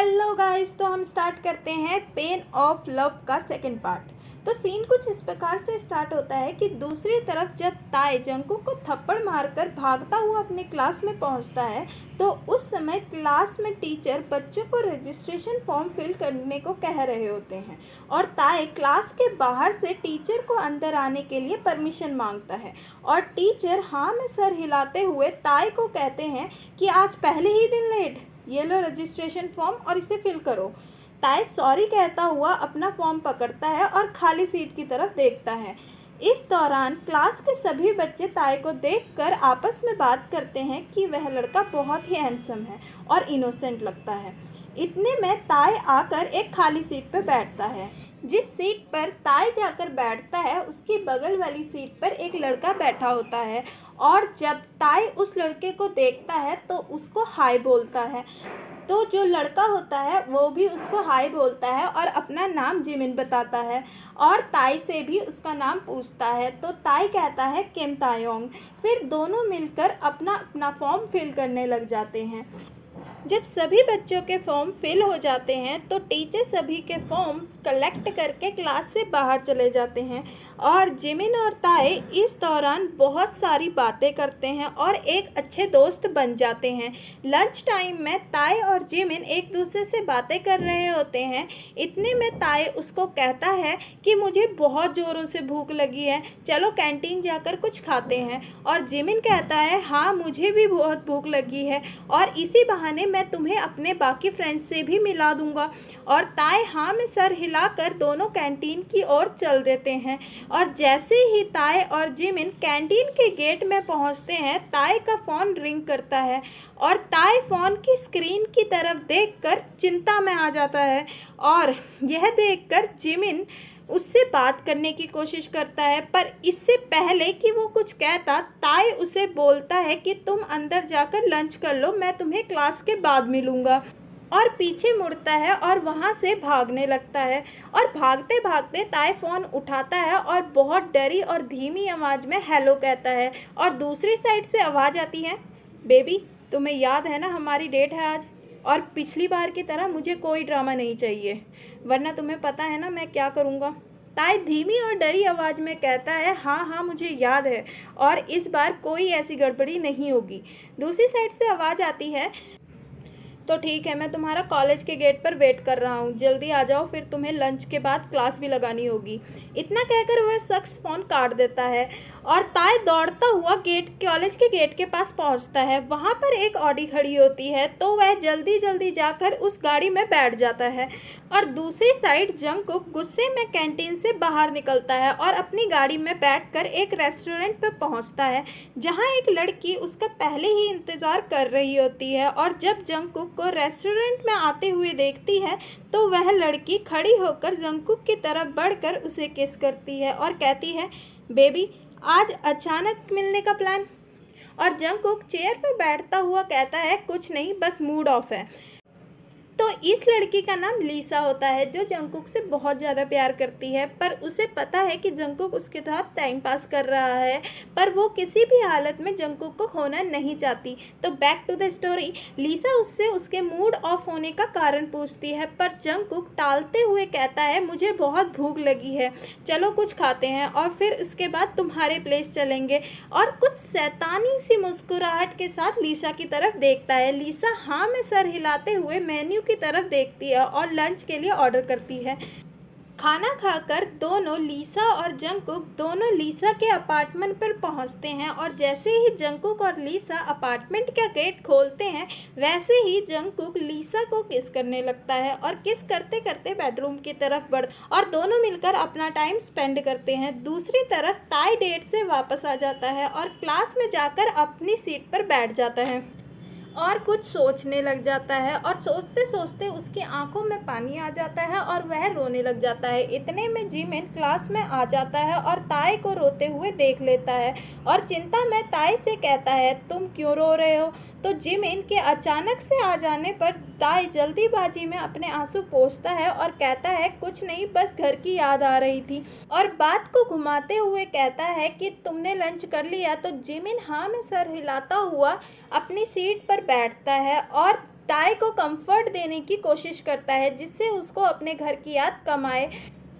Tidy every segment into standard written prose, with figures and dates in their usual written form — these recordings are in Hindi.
हेलो गाइस, तो हम स्टार्ट करते हैं पेन ऑफ लव का सेकंड पार्ट। तो सीन कुछ इस प्रकार से स्टार्ट होता है कि दूसरी तरफ जब ताए जंगकुक को थप्पड़ मारकर भागता हुआ अपने क्लास में पहुंचता है तो उस समय क्लास में टीचर बच्चों को रजिस्ट्रेशन फॉर्म फिल करने को कह रहे होते हैं और ताए क्लास के बाहर से टीचर को अंदर आने के लिए परमिशन मांगता है और टीचर हाँ में सर हिलाते हुए ताए को कहते हैं कि आज पहले ही दिन लेट, ये लो रजिस्ट्रेशन फॉर्म और इसे फिल करो। ताए सॉरी कहता हुआ अपना फॉर्म पकड़ता है और खाली सीट की तरफ देखता है। इस दौरान क्लास के सभी बच्चे ताए को देखकर आपस में बात करते हैं कि वह लड़का बहुत ही हैंडसम है और इनोसेंट लगता है। इतने में ताए आकर एक खाली सीट पर बैठता है। जिस सीट पर ताए जाकर बैठता है उसकी बगल वाली सीट पर एक लड़का बैठा होता है और जब ताए उस लड़के को देखता है तो उसको हाय बोलता है। तो जो लड़का होता है वो भी उसको हाय बोलता है और अपना नाम जिमिन बताता है और ताई से भी उसका नाम पूछता है। तो ताई कहता है किम तायोंग। फिर दोनों मिलकर अपना अपना फॉर्म फिल करने लग जाते हैं। जब सभी बच्चों के फॉर्म फिल हो जाते हैं तो टीचर सभी के फॉर्म कलेक्ट करके क्लास से बाहर चले जाते हैं और जिमिन और ताए इस दौरान बहुत सारी बातें करते हैं और एक अच्छे दोस्त बन जाते हैं। लंच टाइम में ताए और जिमिन एक दूसरे से बातें कर रहे होते हैं। इतने में ताए उसको कहता है कि मुझे बहुत ज़ोरों से भूख लगी है, चलो कैंटीन जाकर कुछ खाते हैं। और जिमिन कहता है हाँ मुझे भी बहुत भूख लगी है और इसी बहाने मैं तुम्हें अपने बाकी फ्रेंड्स से भी मिला दूंगा। और ताए हाँ में सर हिलाकर दोनों कैंटीन की ओर चल देते हैं और जैसे ही ताए और जिमिन कैंटीन के गेट में पहुंचते हैं ताए का फ़ोन रिंग करता है और ताए फ़ोन की स्क्रीन की तरफ देखकर चिंता में आ जाता है और यह देखकर जिमिन उससे बात करने की कोशिश करता है, पर इससे पहले कि वो कुछ कहता ताए उसे बोलता है कि तुम अंदर जाकर लंच कर लो, मैं तुम्हें क्लास के बाद मिलूँगा। और पीछे मुड़ता है और वहाँ से भागने लगता है और भागते भागते ताए फ़ोन उठाता है और बहुत डरी और धीमी आवाज़ में हेलो कहता है और दूसरी साइड से आवाज़ आती है, बेबी तुम्हें याद है ना हमारी डेट है आज, और पिछली बार की तरह मुझे कोई ड्रामा नहीं चाहिए वरना तुम्हें पता है ना मैं क्या करूँगा। ताए धीमी और डरी आवाज़ में कहता है हाँ हाँ मुझे याद है और इस बार कोई ऐसी गड़बड़ी नहीं होगी। दूसरी साइड से आवाज़ आती है, तो ठीक है मैं तुम्हारा कॉलेज के गेट पर वेट कर रहा हूँ, जल्दी आ जाओ फिर तुम्हें लंच के बाद क्लास भी लगानी होगी। इतना कहकर वह शख्स फ़ोन काट देता है और ताए दौड़ता हुआ कॉलेज के गेट के पास पहुँचता है। वहाँ पर एक ऑडी खड़ी होती है तो वह जल्दी जल्दी जाकर उस गाड़ी में बैठ जाता है और दूसरी साइड जंगकुक गुस्से में कैंटीन से बाहर निकलता है और अपनी गाड़ी में बैठकर एक रेस्टोरेंट पर पहुँचता है जहाँ एक लड़की उसका पहले ही इंतज़ार कर रही होती है और जब जंगकुक को रेस्टोरेंट में आते हुए देखती है तो वह लड़की खड़ी होकर जंगकुक की तरफ बढ़कर उसे किस करती है और कहती है बेबी आज अचानक मिलने का प्लान। और जंगकुक चेयर पर बैठता हुआ कहता है कुछ नहीं बस मूड ऑफ है। तो इस लड़की का नाम लीसा होता है जो जंगकुक से बहुत ज़्यादा प्यार करती है, पर उसे पता है कि जंगकुक उसके साथ टाइम पास कर रहा है पर वो किसी भी हालत में जंगकुक को खोना नहीं चाहती। तो बैक टू द स्टोरी, लीसा उससे उसके मूड ऑफ होने का कारण पूछती है पर जंगकुक टालते हुए कहता है मुझे बहुत भूख लगी है, चलो कुछ खाते हैं और फिर उसके बाद तुम्हारे प्लेस चलेंगे। और कुछ शैतानी सी मुस्कुराहट के साथ लीसा की तरफ देखता है। लीसा हाँ में सर हिलाते हुए मेन्यू की तरफ देखती है और लंच के लिए ऑर्डर करती है। खाना खाकर दोनों लीसा और जंगकुक दोनों लीसा के अपार्टमेंट पर पहुंचते हैं और जैसे ही जंगकुक और लीसा अपार्टमेंट का गेट खोलते हैं वैसे ही जंगकुक लीसा को किस करने लगता है और किस करते करते बेडरूम की तरफ बढ़ और दोनों मिलकर अपना टाइम स्पेंड करते हैं। दूसरी तरफ ताई डेट से वापस आ जाता है और क्लास में जाकर अपनी सीट पर बैठ जाता है और कुछ सोचने लग जाता है और सोचते सोचते उसकी आंखों में पानी आ जाता है और वह रोने लग जाता है। इतने में जिमिन क्लास में आ जाता है और ताए को रोते हुए देख लेता है और चिंता में ताए से कहता है तुम क्यों रो रहे हो। तो जिमिन के अचानक से आ जाने पर ताए जल्दीबाजी में अपने आंसू पोंछता है और कहता है कुछ नहीं बस घर की याद आ रही थी और बात को घुमाते हुए कहता है कि तुमने लंच कर लिया। तो जिमिन हाँ में सर हिलाता हुआ अपनी सीट पर बैठता है और ताई को कंफर्ट देने की कोशिश करता है जिससे उसको अपने घर की याद कम आए।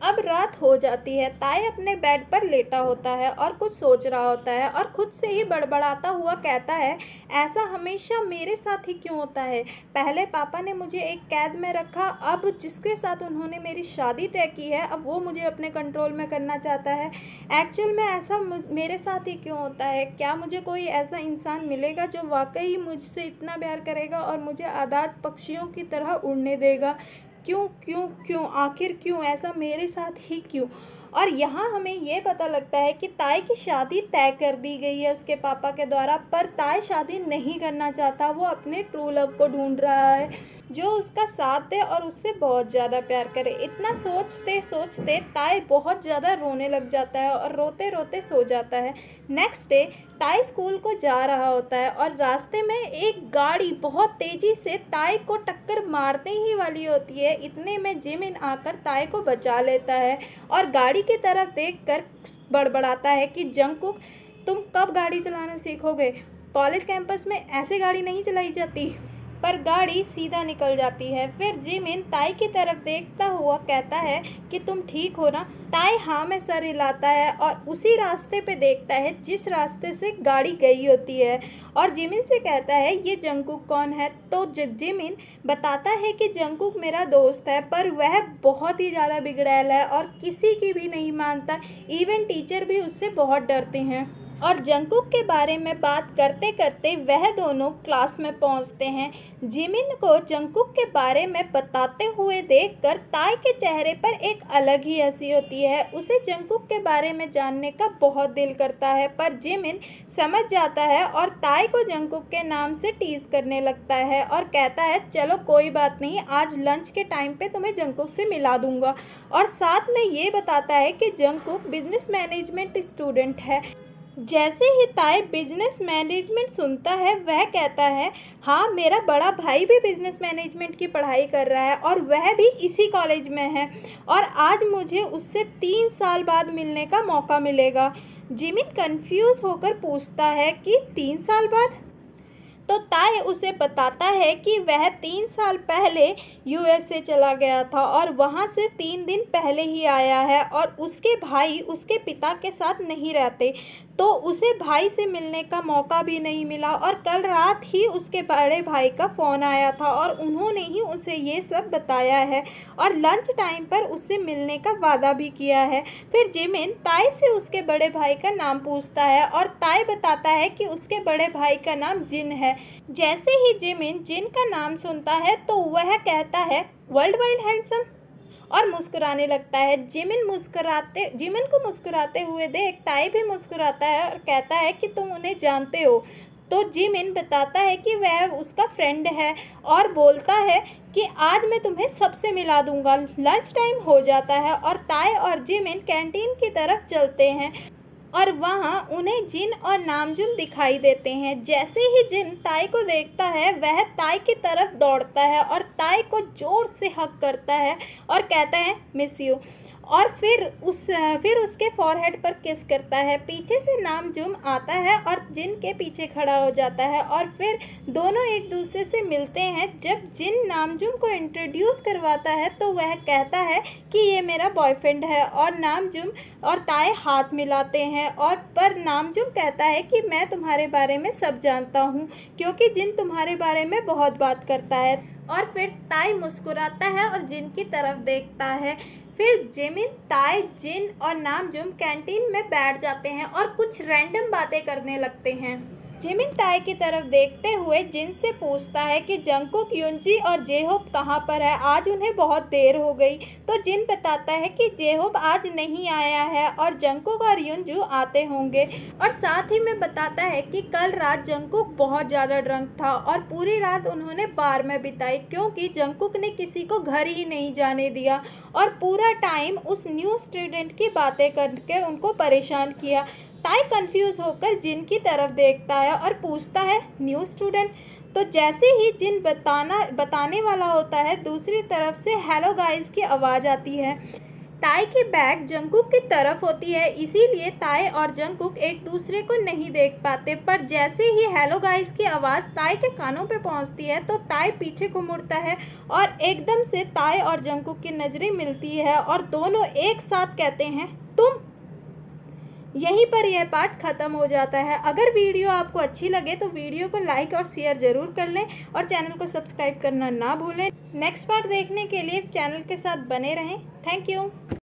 अब रात हो जाती है। ताई अपने बेड पर लेटा होता है और कुछ सोच रहा होता है और खुद से ही बड़बड़ाता हुआ कहता है, ऐसा हमेशा मेरे साथ ही क्यों होता है? पहले पापा ने मुझे एक कैद में रखा, अब जिसके साथ उन्होंने मेरी शादी तय की है अब वो मुझे अपने कंट्रोल में करना चाहता है। एक्चुअल में ऐसा मेरे साथ ही क्यों होता है? क्या मुझे कोई ऐसा इंसान मिलेगा जो वाकई मुझसे इतना प्यार करेगा और मुझे आज़ाद पक्षियों की तरह उड़ने देगा? क्यों क्यों क्यों आखिर क्यों ऐसा मेरे साथ ही क्यों? और यहाँ हमें ये पता लगता है कि ताई की शादी तय कर दी गई है उसके पापा के द्वारा, पर ताई शादी नहीं करना चाहता। वो अपने ट्रू लव को ढूंढ रहा है जो उसका साथ दे और उससे बहुत ज़्यादा प्यार करे। इतना सोचते सोचते ताई बहुत ज़्यादा रोने लग जाता है और रोते रोते सो जाता है। नेक्स्ट डे ताई स्कूल को जा रहा होता है और रास्ते में एक गाड़ी बहुत तेज़ी से ताई को टक्कर मारने ही वाली होती है। इतने में जिमिन आकर ताई को बचा लेता है और गाड़ी की तरफ देखकर बड़बड़ाता है कि जंगकुक, तुम कब गाड़ी चलाना सीखोगे? कॉलेज कैंपस में ऐसे गाड़ी नहीं चलाई जाती। पर गाड़ी सीधा निकल जाती है। फिर जिमिन ताई की तरफ देखता हुआ कहता है कि तुम ठीक हो ना? ताई हाँ में सर हिलाता है और उसी रास्ते पे देखता है जिस रास्ते से गाड़ी गई होती है और जिमिन से कहता है, ये जंगकुक कौन है? तो जिमिन बताता है कि जंगकुक मेरा दोस्त है, पर वह बहुत ही ज़्यादा बिगड़ैल है और किसी की भी नहीं मानता। इवन टीचर भी उससे बहुत डरते हैं। और जंगकुक के बारे में बात करते करते वह दोनों क्लास में पहुंचते हैं। जिमिन को जंगकुक के बारे में बताते हुए देखकर ताई के चेहरे पर एक अलग ही हंसी होती है। उसे जंगकुक के बारे में जानने का बहुत दिल करता है, पर जिमिन समझ जाता है और ताई को जंगकुक के नाम से टीज करने लगता है और कहता है, चलो कोई बात नहीं, आज लंच के टाइम पे तुम्हें जंगकुक से मिला दूंगा। और साथ में ये बताता है कि जंगकुक बिजनेस मैनेजमेंट स्टूडेंट है। जैसे ही ताई बिजनेस मैनेजमेंट सुनता है वह कहता है, हाँ मेरा बड़ा भाई भी बिजनेस मैनेजमेंट की पढ़ाई कर रहा है और वह भी इसी कॉलेज में है और आज मुझे उससे 3 साल बाद मिलने का मौका मिलेगा। जिमिन कंफ्यूज होकर पूछता है कि 3 साल बाद? तो ताई उसे बताता है कि वह 3 साल पहले यूएसए चला गया था और वहाँ से 3 दिन पहले ही आया है और उसके भाई उसके पिता के साथ नहीं रहते, तो उसे भाई से मिलने का मौका भी नहीं मिला और कल रात ही उसके बड़े भाई का फ़ोन आया था और उन्होंने ही उसे ये सब बताया है और लंच टाइम पर उससे मिलने का वादा भी किया है। फिर जिमिन ताई से उसके बड़े भाई का नाम पूछता है और ताई बताता है कि उसके बड़े भाई का नाम जिन है। जैसे ही जिमिन जिन का नाम सुनता है तो वह कहता है, वर्ल्ड वाइड हैंडसम, और मुस्कुराने लगता है। जिमिन को मुस्कुराते हुए देख ताई भी मुस्कुराता है और कहता है कि तुम उन्हें जानते हो। तो जिमिन बताता है कि वह उसका फ्रेंड है और बोलता है कि आज मैं तुम्हें सबसे मिला दूंगा। लंच टाइम हो जाता है और ताई और जिमिन कैंटीन की तरफ चलते हैं और वहाँ उन्हें जिन और नामजुम दिखाई देते हैं। जैसे ही जिन ताई को देखता है वह ताई की तरफ दौड़ता है और ताई को ज़ोर से हग करता है और कहता है, मिस यू, और फिर उसके फॉरहेड पर किस करता है। पीछे से नामजुम आता है और जिन के पीछे खड़ा हो जाता है और फिर दोनों एक दूसरे से मिलते हैं। जब जिन नामजुम को इंट्रोड्यूस करवाता है तो वह कहता है कि ये मेरा बॉयफ्रेंड है और नामजुम और ताई हाथ मिलाते हैं और पर नामजुम कहता है कि मैं तुम्हारे बारे में सब जानता हूँ क्योंकि जिन तुम्हारे बारे में बहुत बात करता है। और फिर ताई मुस्कुराता है और जिन की तरफ देखता है। फिर जिमिन, ताई, जिन और नामजुम कैंटीन में बैठ जाते हैं और कुछ रैंडम बातें करने लगते हैं। जिमिन ताई की तरफ देखते हुए जिन से पूछता है कि जंगकुक, युनजी और जेहोप कहाँ पर है, आज उन्हें बहुत देर हो गई। तो जिन बताता है कि जेहोप आज नहीं आया है और जंगकुक और युनजू आते होंगे। और साथ ही में बताता है कि कल रात जंगकुक बहुत ज़्यादा ड्रंक था और पूरी रात उन्होंने बार में बिताई क्योंकि जंगकुक ने किसी को घर ही नहीं जाने दिया और पूरा टाइम उस न्यू स्टूडेंट की बातें करके उनको परेशान किया। ताई कंफ्यूज होकर जिन की तरफ देखता है और पूछता है, न्यू स्टूडेंट? तो जैसे ही जिन बताने वाला होता है दूसरी तरफ से हेलो गाइस की आवाज़ आती है। ताई की बैक जंगकुक की तरफ होती है, इसीलिए ताई और जंगकुक एक दूसरे को नहीं देख पाते। पर जैसे ही हेलो गाइस की आवाज़ ताई के कानों पे पहुंचती है तो ताई पीछे को मुड़ता है और एकदम से ताई और जंगकुक की नज़रें मिलती है और दोनों एक साथ कहते हैं तुम। यहीं पर यह पार्ट ख़त्म हो जाता है। अगर वीडियो आपको अच्छी लगे तो वीडियो को लाइक और शेयर ज़रूर कर लें और चैनल को सब्सक्राइब करना ना भूलें। नेक्स्ट पार्ट देखने के लिए चैनल के साथ बने रहें। Thank you.